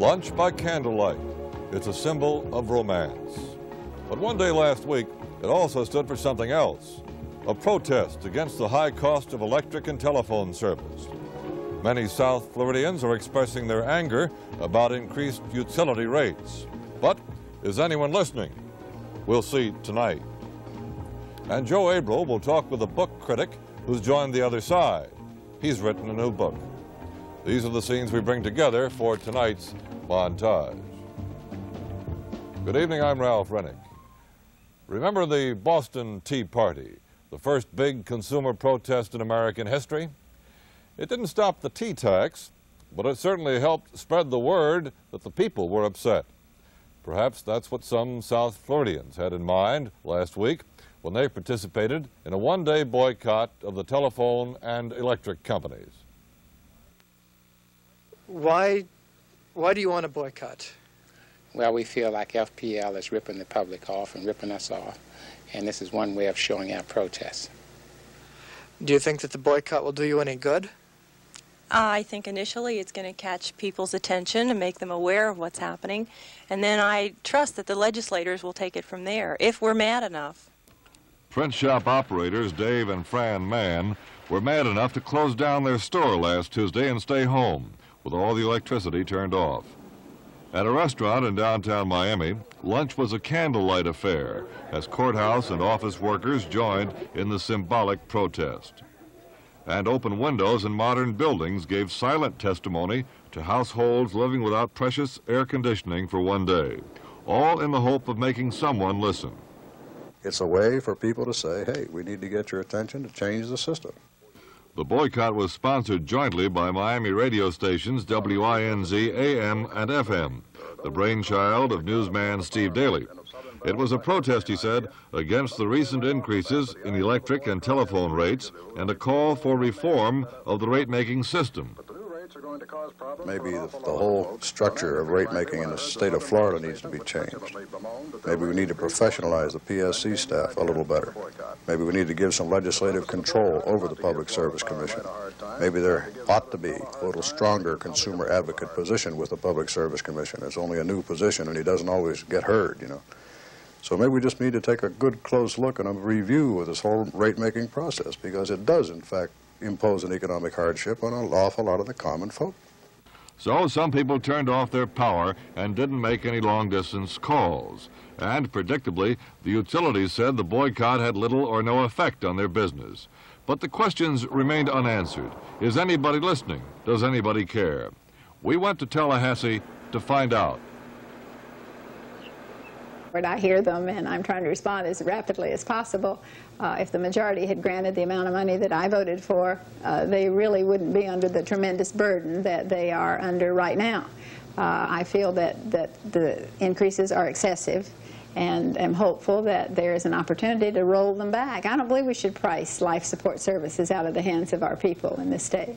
Lunch by candlelight. It's a symbol of romance. But one day last week, it also stood for something else, a protest against the high cost of electric and telephone service. Many South Floridians are expressing their anger about increased utility rates. But is anyone listening? We'll see tonight. And Joe Abrell will talk with a book critic who's joined the other side. He's written a new book. These are the scenes we bring together for tonight's montage. Good evening, I'm Ralph Rennick. Remember the Boston Tea Party, the first big consumer protest in American history? It didn't stop the tea tax, but it certainly helped spread the word that the people were upset. Perhaps that's what some South Floridians had in mind last week when they participated in a one-day boycott of the telephone and electric companies. Why do you want to boycott? Well, we feel like FPL is ripping the public off and ripping us off, and this is one way of showing our protest. Do you think that the boycott will do you any good? I think initially it's going to catch people's attention and make them aware of what's happening, and then I trust that the legislators will take it from there, if we're mad enough. Print shop operators Dave and Fran Mann were mad enough to close down their store last Tuesday and stay home with all the electricity turned off. At a restaurant in downtown Miami, lunch was a candlelight affair as courthouse and office workers joined in the symbolic protest. And open windows in modern buildings gave silent testimony to households living without precious air conditioning for one day, all in the hope of making someone listen. It's a way for people to say, hey, we need to get your attention to change the system. The boycott was sponsored jointly by Miami radio stations WINZ AM and FM, the brainchild of newsman Steve Daly. It was a protest, he said, against the recent increases in electric and telephone rates and a call for reform of the rate-making system. Maybe the whole structure of rate-making in the state of Florida needs to be changed. Maybe we need to professionalize the PSC staff a little better. Maybe we need to give some legislative control over the Public Service Commission. Maybe there ought to be a little stronger consumer advocate position with the Public Service Commission. It's only a new position and he doesn't always get heard, you know. So maybe we just need to take a good close look and a review of this whole rate-making process, because it does, in fact, impose an economic hardship on an awful lot of the common folk. So some people turned off their power and didn't make any long-distance calls. And predictably, the utilities said the boycott had little or no effect on their business. But the questions remained unanswered. Is anybody listening? Does anybody care? We went to Tallahassee to find out. I hear them, and I'm trying to respond as rapidly as possible. If the majority had granted the amount of money that I voted for, they really wouldn't be under the tremendous burden that they are under right now. I feel that the increases are excessive, and am hopeful that there is an opportunity to roll them back. I don't believe we should price life support services out of the hands of our people in this state.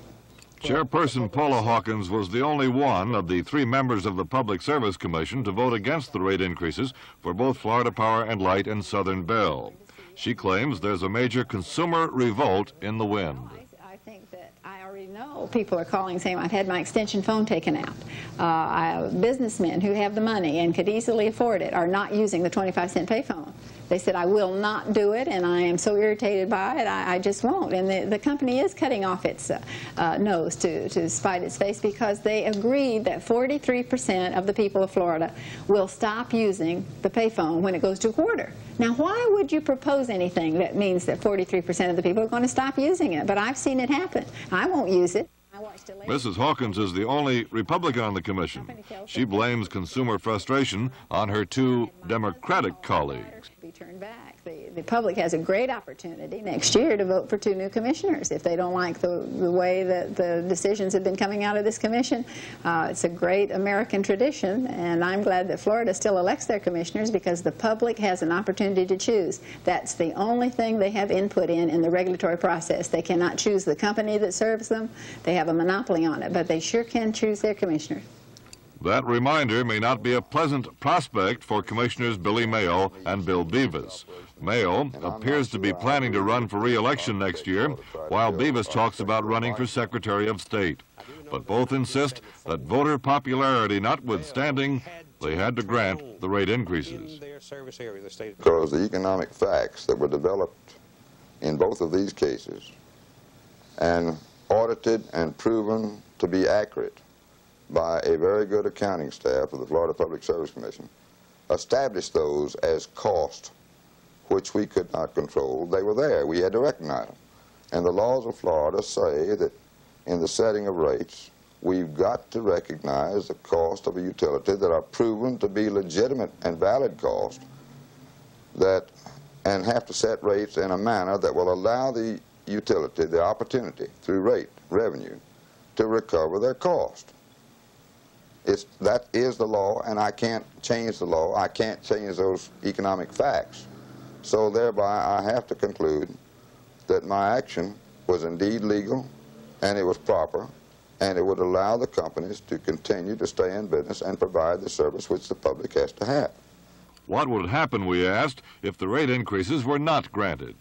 Chairperson Paula Hawkins was the only one of the 3 members of the Public Service Commission to vote against the rate increases for both Florida Power and Light and Southern Bell. She claims there's a major consumer revolt in the wind. I think that I already know people are calling saying, I've had my extension phone taken out. Businessmen who have the money and could easily afford it are not using the 25-cent payphone. They said, I will not do it, and I am so irritated by it, I just won't. And the company is cutting off its nose to spite its face, because they agreed that 43% of the people of Florida will stop using the payphone when it goes to a quarter. Now, why would you propose anything that means that 43% of the people are going to stop using it? But I've seen it happen. I won't use it. Mrs. Hawkins is the only Republican on the commission. She blames consumer frustration on her 2 Democratic colleagues. Turned back. The public has a great opportunity next year to vote for 2 new commissioners if they don't like the way that the decisions have been coming out of this commission. It's a great American tradition, and I'm glad that Florida still elects their commissioners, because the public has an opportunity to choose. That's the only thing they have input in the regulatory process. They cannot choose the company that serves them. They have a monopoly on it, but they sure can choose their commissioner. That reminder may not be a pleasant prospect for Commissioners Billy Mayo and Bill Beavis. Mayo appears to be planning to run for re-election next year, while Beavis talks about running for Secretary of State. but both insist that voter popularity notwithstanding, they had to grant the rate increases. Because the economic facts that were developed in both of these cases and audited and proven to be accurate by a very good accounting staff of the Florida Public Service Commission established those as costs which we could not control. They were there. We had to recognize them. And the laws of Florida say that in the setting of rates, we've got to recognize the cost of a utility that are proven to be legitimate and valid costs, and have to set rates in a manner that will allow the utility the opportunity through rate revenue to recover their cost. That is the law, and I can't change the law. I can't change those economic facts. So thereby I have to conclude that my action was indeed legal, and it was proper, and it would allow the companies to continue to stay in business and provide the service which the public has to have. What would happen, we asked, if the rate increases were not granted?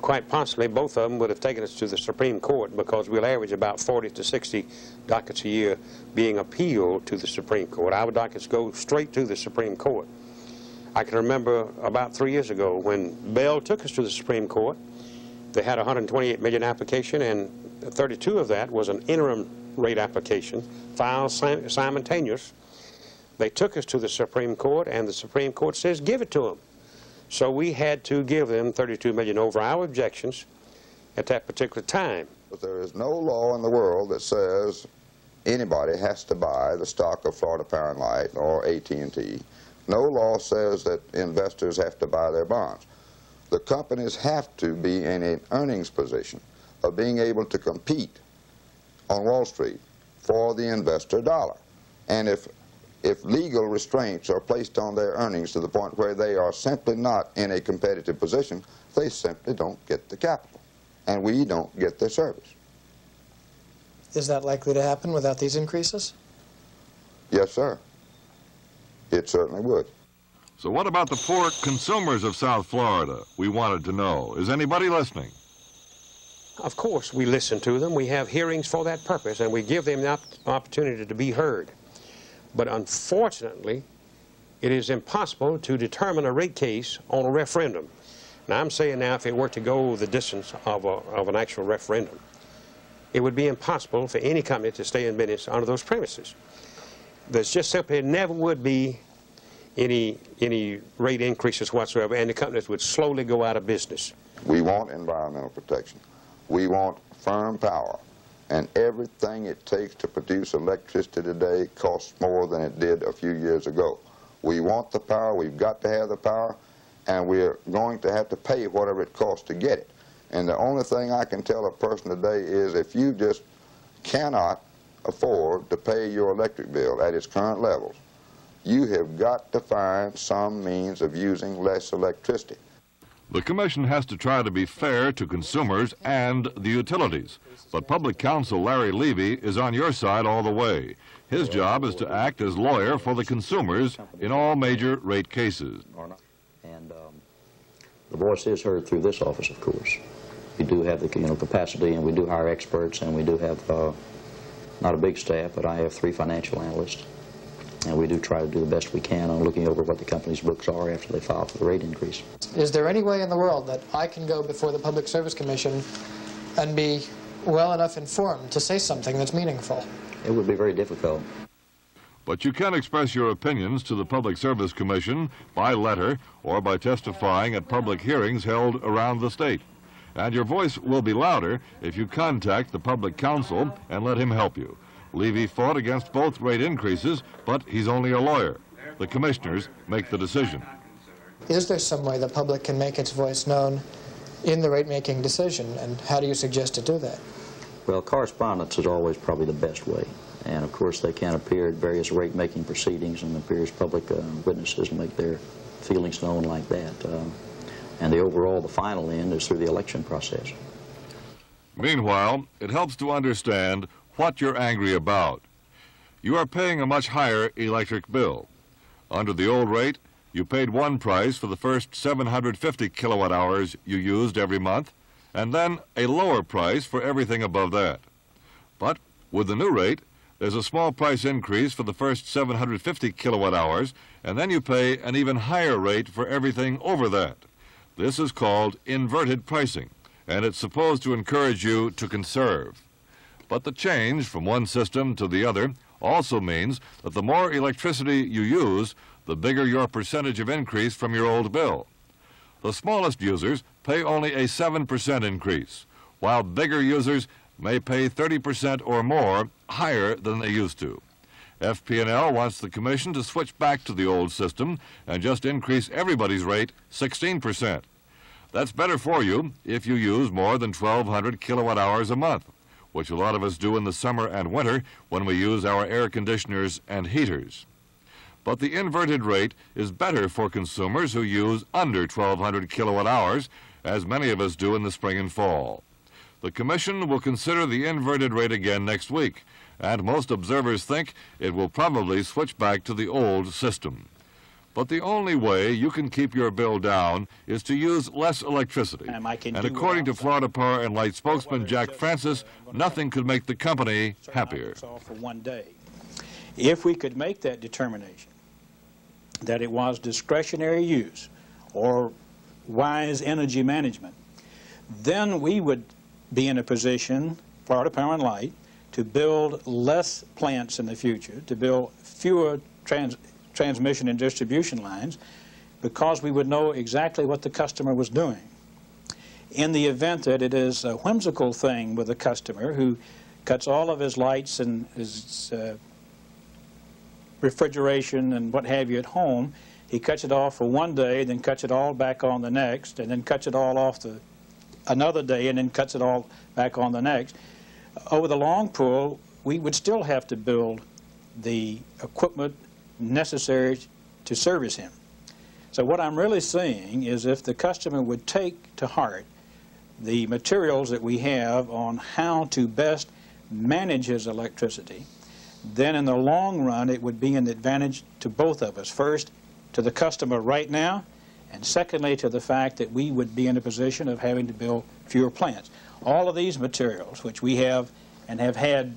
Quite possibly both of them would have taken us to the Supreme Court, because we'll average about 40 to 60 dockets a year being appealed to the Supreme Court. Our dockets go straight to the Supreme Court. I can remember about 3 years ago when Bell took us to the Supreme Court. They had a $128 million application, and 32 of that was an interim rate application filed simultaneous. They took us to the Supreme Court, and the Supreme Court says give it to them. So we had to give them $32 million over our objections at that particular time. But there is no law in the world that says anybody has to buy the stock of Florida Power and Light or AT&T. No law says that investors have to buy their bonds. The companies have to be in an earnings position of being able to compete on Wall Street for the investor dollar. And if legal restraints are placed on their earnings to the point where they are simply not in a competitive position, they simply don't get the capital, and we don't get their service. Is that likely to happen without these increases? Yes, sir. It certainly would. So what about the poor consumers of South Florida? We wanted to know. Is anybody listening? Of course, we listen to them. We have hearings for that purpose, and we give them the opportunity to be heard. But unfortunately, it is impossible to determine a rate case on a referendum. Now, I'm saying now, if it were to go the distance of an actual referendum, it would be impossible for any company to stay in business under those premises. There's just simply never would be any rate increases whatsoever, and the companies would slowly go out of business. We want environmental protection. We want firm power. And everything it takes to produce electricity today costs more than it did a few years ago. We want the power, we've got to have the power, and we're going to have to pay whatever it costs to get it. And the only thing I can tell a person today is if you just cannot afford to pay your electric bill at its current levels, you have got to find some means of using less electricity. The Commission has to try to be fair to consumers and the utilities. But Public Counsel Larry Levy is on your side all the way. His job is to act as lawyer for the consumers in all major rate cases. And the voice is heard through this office, of course. We do have the capacity, and we do hire experts, and we do have not a big staff, but I have 3 financial analysts. And we do try to do the best we can on looking over what the company's books are after they file for the rate increase. Is there any way in the world that I can go before the Public Service Commission and be well enough informed to say something that's meaningful? It would be very difficult. But you can express your opinions to the Public Service Commission by letter or by testifying at public hearings held around the state. And your voice will be louder if you contact the Public Counsel and let him help you. Levy fought against both rate increases, but he's only a lawyer. The commissioners make the decision. Is there some way the public can make its voice known in the rate-making decision, and how do you suggest to do that? Well, correspondence is always probably the best way. And, of course, they can appear at various rate-making proceedings and appear as public witnesses and make their feelings known like that. And the final end is through the election process. Meanwhile, it helps to understand what you're angry about. You are paying a much higher electric bill. Under the old rate, you paid one price for the first 750 kilowatt hours you used every month, and then a lower price for everything above that. But With the new rate, there's a small price increase for the first 750 kilowatt hours, and then you pay an even higher rate for everything over that. This is called inverted pricing, and it's supposed to encourage you to conserve. But the change from one system to the other also means that the more electricity you use, the bigger your percentage of increase from your old bill. The smallest users pay only a 7% increase, while bigger users may pay 30% or more higher than they used to. FP&L wants the Commission to switch back to the old system and just increase everybody's rate 16%. That's better for you if you use more than 1,200 kilowatt hours a month, which a lot of us do in the summer and winter when we use our air conditioners and heaters. But the inverted rate is better for consumers who use under 1,200 kilowatt hours, as many of us do in the spring and fall. The Commission will consider the inverted rate again next week, and most observers think it will probably switch back to the old system. But the only way you can keep your bill down is to use less electricity. And according to Florida Power and Light spokesman Jack Francis, nothing could make the company happier. For one day. If we could make that determination that it was discretionary use or wise energy management, then we would be in a position, Florida Power and Light, to build less plants in the future, to build fewer transmission and distribution lines, because we would know exactly what the customer was doing. In the event that it is a whimsical thing with a customer who cuts all of his lights and his refrigeration and what have you at home, he cuts it off for one day, then cuts it all back on the next, and then cuts it all off another day, and then cuts it all back on the next. Over the long pull, we would still have to build the equipment necessary to service him. So what I'm really saying is, if the customer would take to heart the materials that we have on how to best manage his electricity, then in the long run it would be an advantage to both of us. First, to the customer right now, and secondly, to the fact that we would be in a position of having to build fewer plants. All of these materials, which we have and have had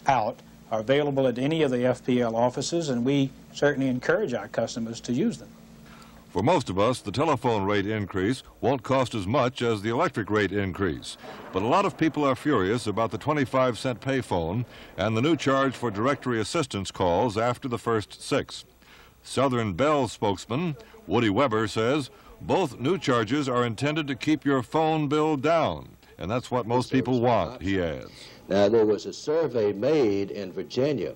out, are available at any of the FPL offices, and we certainly encourage our customers to use them. For most of us, the telephone rate increase won't cost as much as the electric rate increase. But a lot of people are furious about the 25-cent payphone and the new charge for directory assistance calls after the first 6. Southern Bell spokesman Woody Weber says both new charges are intended to keep your phone bill down, and that's what most people want, he adds. Now, there was a survey made in Virginia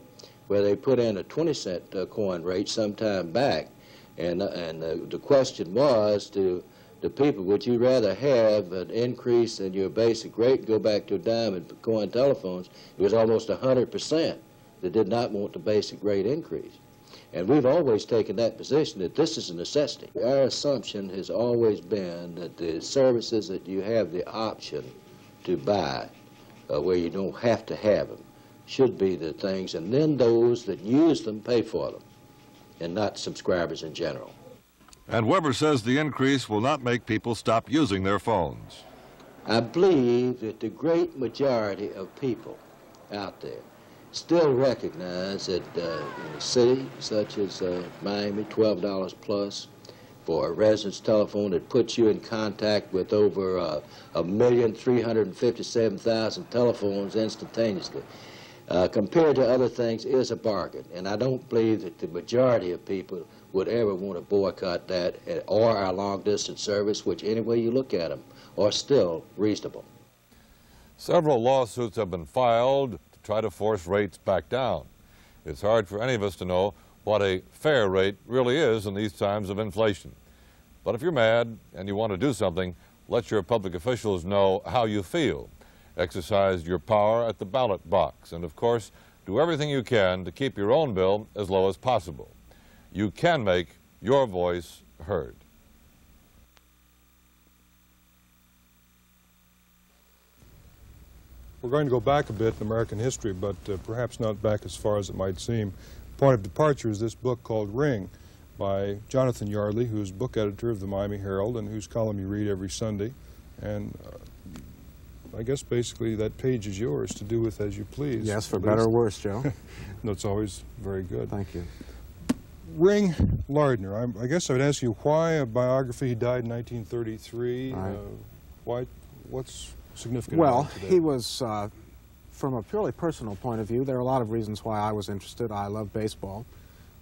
where they put in a 20-cent coin rate some time back, and the question was to the people, would you rather have an increase in your basic rate, go back to dime and coin telephones? It was almost 100% that did not want the basic rate increase. And we've always taken that position that this is a necessity. Our assumption has always been that the services that you have the option to buy, where you don't have to have them, should be the things, and then those that use them pay for them, and not subscribers in general. And Weber says the increase will not make people stop using their phones. I believe that the great majority of people out there still recognize that in a city such as Miami, $12 plus for a residence telephone that puts you in contact with over 1,357,000 telephones instantaneously, compared to other things, is a bargain. And I don't believe that the majority of people would ever want to boycott that, or our long-distance service, which any way you look at them, are still reasonable. Several lawsuits have been filed to try to force rates back down. It's hard for any of us to know what a fair rate really is in these times of inflation. But if you're mad and you want to do something, let your public officials know how you feel. Exercise your power at the ballot box, and of course, do everything you can to keep your own bill as low as possible. You can make your voice heard. We're going to go back a bit in American history, but perhaps not back as far as it might seem. Point of departure is this book called Ring by Jonathan Yardley, who's book editor of the Miami Herald and whose column you read every Sunday. And I guess basically that page is yours to do with as you please. Yes, for better or worse, Joe. No, it's always very good. Thank you. Ring Lardner. I guess I would ask you why a biography. He died in 1933. Right. What's significant Well, about today? he was, from a purely personal point of view, there are a lot of reasons why I was interested. I love baseball.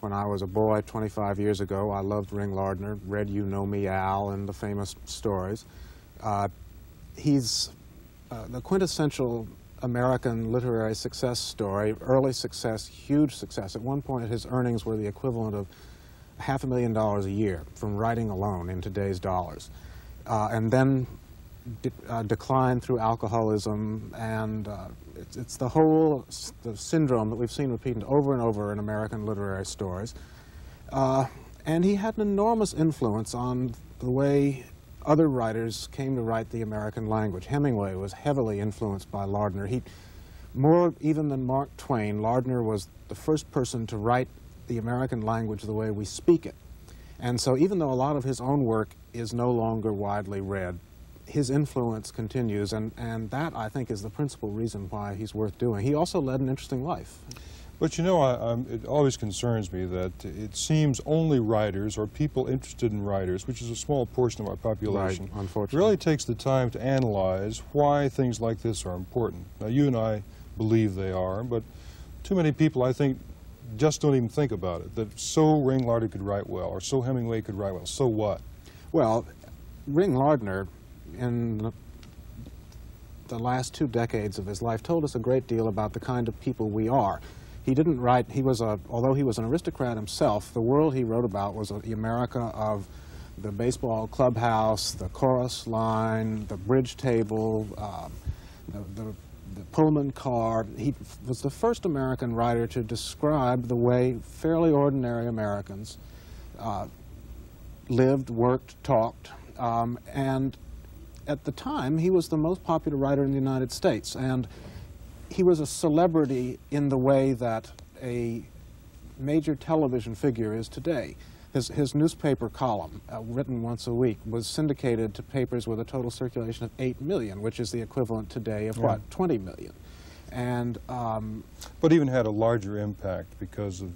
When I was a boy 25 years ago, I loved Ring Lardner, read You Know Me, Al, and the famous stories. He's the quintessential American literary success story, early success, huge success. At one point, his earnings were the equivalent of $500,000 a year from writing alone in today's dollars. And then decline through alcoholism, and it's the whole syndrome that we've seen repeated over and over in American literary stories. And he had an enormous influence on the way other writers came to write the American language. Hemingway was heavily influenced by Lardner. More even than Mark Twain, Lardner was the first person to write the American language the way we speak it. And so even though a lot of his own work is no longer widely read, his influence continues, and that, I think, is the principal reason why he's worth doing. He also led an interesting life. But you know, it always concerns me that it seems only writers or people interested in writers, which is a small portion of our population, right, unfortunately, really takes the time to analyze why things like this are important. Now, you and I believe they are, but too many people, I think, just don't even think about it, that so Ring Lardner could write well, or so Hemingway could write well. So what? Well, Ring Lardner, in the last 2 decades of his life, told us a great deal about the kind of people we are. He didn't write, although he was an aristocrat himself, the world he wrote about was the America of the baseball clubhouse, the chorus line, the bridge table, the Pullman car. He was the first American writer to describe the way fairly ordinary Americans lived, worked, talked, and at the time he was the most popular writer in the United States, and he was a celebrity in the way that a major television figure is today. His newspaper column, written once a week, was syndicated to papers with a total circulation of 8 million, which is the equivalent today of, what, 20 million. And, but even had a larger impact because of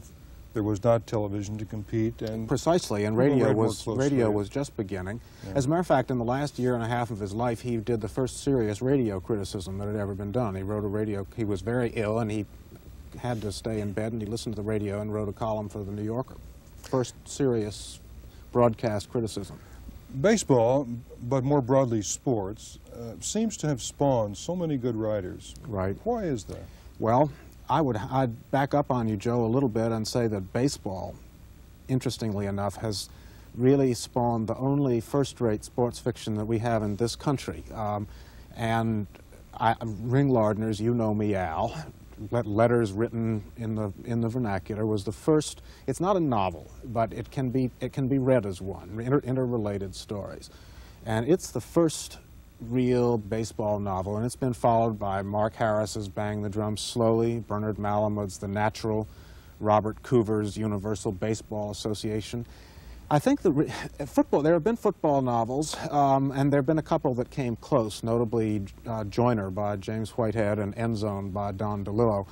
there was not television to compete, and precisely, and radio was just beginning. Yeah. As a matter of fact, in the last year and a half of his life, he did the first serious radio criticism that had ever been done. He wrote a radio. He was very ill, and he had to stay in bed, and he listened to the radio and wrote a column for the New Yorker. First serious broadcast criticism. Baseball, but more broadly sports, seems to have spawned so many good writers. Right. Why is that? Well, I'd back up on you, Joe, a little bit and say that baseball, interestingly enough, has really spawned the only first-rate sports fiction that we have in this country. And Ring Lardner's You Know Me, Al, letters written in the vernacular, was the first. It's not a novel, but it can be read as one, interrelated stories, and it's the first real baseball novel, and it's been followed by Mark Harris's Bang the Drum Slowly, Bernard Malamud's The Natural, Robert Coover's Universal Baseball Association. I think there have been football novels, and there have been a couple that came close, notably Joiner by James Whitehead and End Zone by Don DeLillo.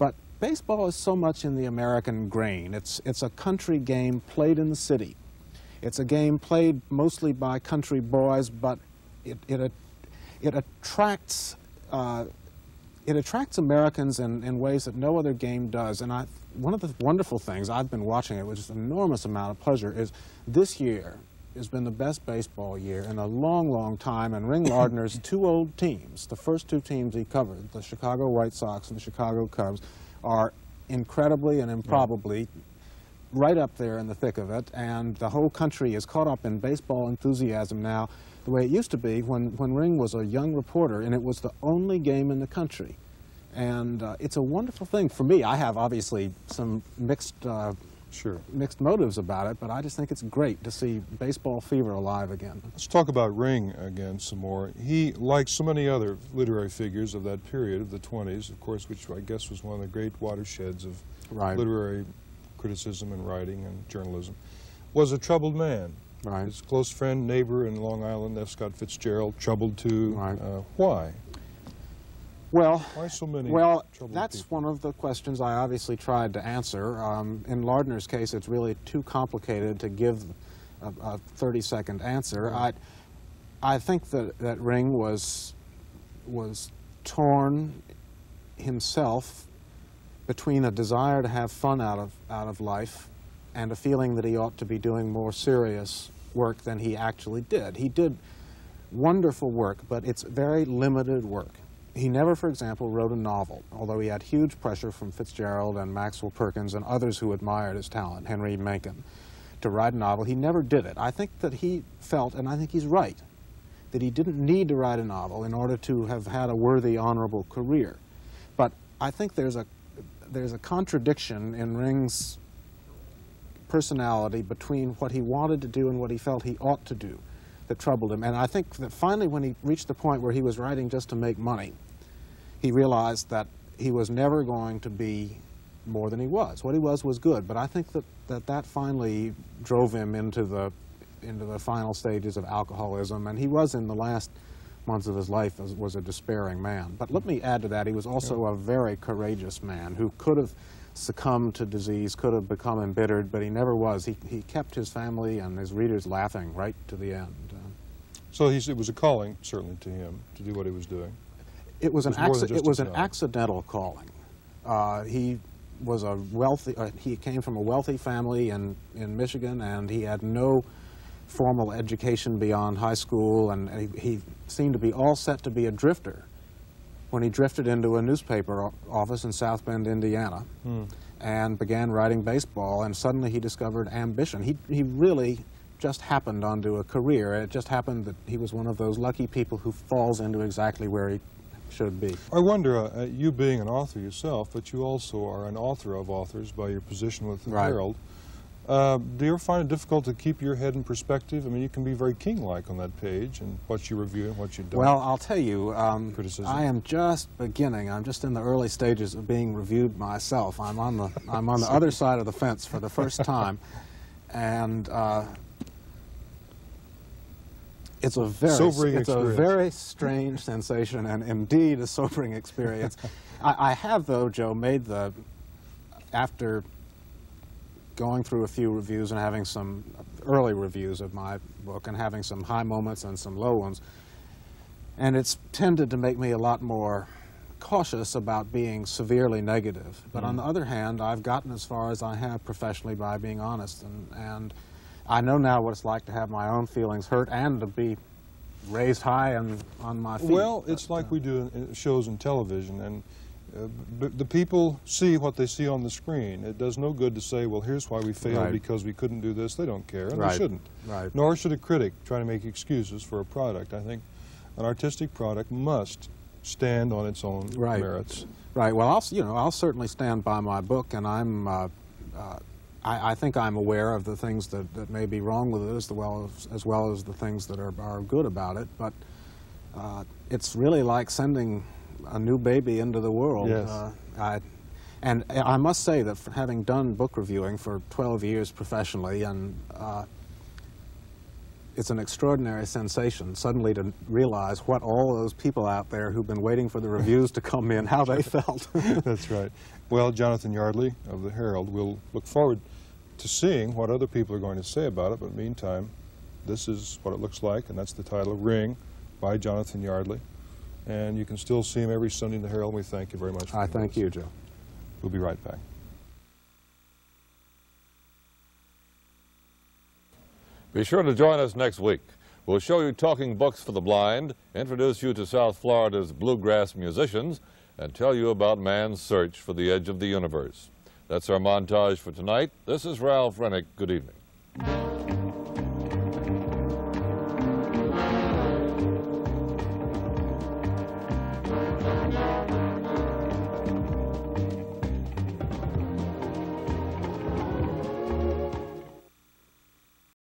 But baseball is so much in the American grain. It's a country game played in the city. It's a game played mostly by country boys, but it attracts Americans in ways that no other game does. And one of the wonderful things, I've been watching it with just an enormous amount of pleasure, is this year has been the best baseball year in a long, long time, and Ring Lardner's 2 old teams, the first 2 teams he covered, the Chicago White Sox and the Chicago Cubs, are incredibly and improbably right up there in the thick of it, and the whole country is caught up in baseball enthusiasm now the way it used to be when Ring was a young reporter, and it was the only game in the country. And it's a wonderful thing for me. I have obviously some mixed motives about it, but I just think it's great to see baseball fever alive again. Let's talk about Ring again some more. He, like so many other literary figures of that period, of the 20s, of course, which I guess was one of the great watersheds of literary criticism and writing and journalism, was a troubled man. Right. His close friend, neighbor in Long Island, F. Scott Fitzgerald, troubled too. Right. Why? Well, why so many that's people? One of the questions I obviously tried to answer. In Lardner's case, it's really too complicated to give a 30-second answer. Right. I think that Ring was torn himself between a desire to have fun out of life and a feeling that he ought to be doing more serious work than he actually did. He did wonderful work, but it's very limited work. He never, for example, wrote a novel, although he had huge pressure from Fitzgerald and Maxwell Perkins and others who admired his talent, Henry Mencken, to write a novel. He never did it. I think that he felt, and I think he's right, that he didn't need to write a novel in order to have had a worthy, honorable career. But I think there's a contradiction in Ring's personality between what he wanted to do and what he felt he ought to do that troubled him. And I think that finally when he reached the point where he was writing just to make money, he realized that he was never going to be more than he was. What he was good, but I think that finally drove him into the final stages of alcoholism, and he was in the last months of his life was a despairing man. But let me add to that, he was also a very courageous man who could have succumbed to disease, could have become embittered, but he never was. He kept his family and his readers laughing right to the end. So it was a calling, certainly, to him to do what he was doing. It was an accidental calling. He was a wealthy. He came from a wealthy family in Michigan, and he had no formal education beyond high school, and he seemed to be all set to be a drifter when he drifted into a newspaper office in South Bend, Indiana, and began writing baseball, and suddenly he discovered ambition. He really just happened onto a career. It just happened that he was one of those lucky people who falls into exactly where he should be. I wonder, you being an author yourself, but you also are an author of authors by your position with the Herald. Do you ever find it difficult to keep your head in perspective? I mean, you can be very king-like on that page and what you review and what you don't. Well, I'll tell you, I am just beginning. I'm just in the early stages of being reviewed myself. I'm on the other side of the fence for the first time, and it's a very strange sensation, and indeed a sobering experience. I have, though, Joe, after going through a few reviews and having some early reviews of my book and having some high moments and some low ones, and it's tended to make me a lot more cautious about being severely negative. But on the other hand, I've gotten as far as I have professionally by being honest, and I know now what it's like to have my own feelings hurt and to be raised high and on my feet. Well, it's like we do in shows in television, and the people see what they see on the screen. It does no good to say, well, here's why we failed because we couldn't do this. They don't care, and they shouldn't. Nor should a critic try to make excuses for a product. I think an artistic product must stand on its own merits. Right. Well, I'll certainly stand by my book, and I think I'm aware of the things that may be wrong with it as well as the things that are good about it. But it's really like sending a new baby into the world. Yes. And I must say that having done book reviewing for 12 years professionally, and it's an extraordinary sensation suddenly to realize what all those people out there who've been waiting for the reviews to come in, how they felt. That's right. Well, Jonathan Yardley of the Herald, we'll look forward to seeing what other people are going to say about it, but meantime, this is what it looks like, and that's the title, Ring, by Jonathan Yardley. And you can still see him every Sunday in the Herald, and we thank you very much. I thank you, Joe. We'll be right back. Be sure to join us next week. We'll show you talking books for the blind, introduce you to South Florida's bluegrass musicians, and tell you about man's search for the edge of the universe. That's our montage for tonight. This is Ralph Rennick. Good evening.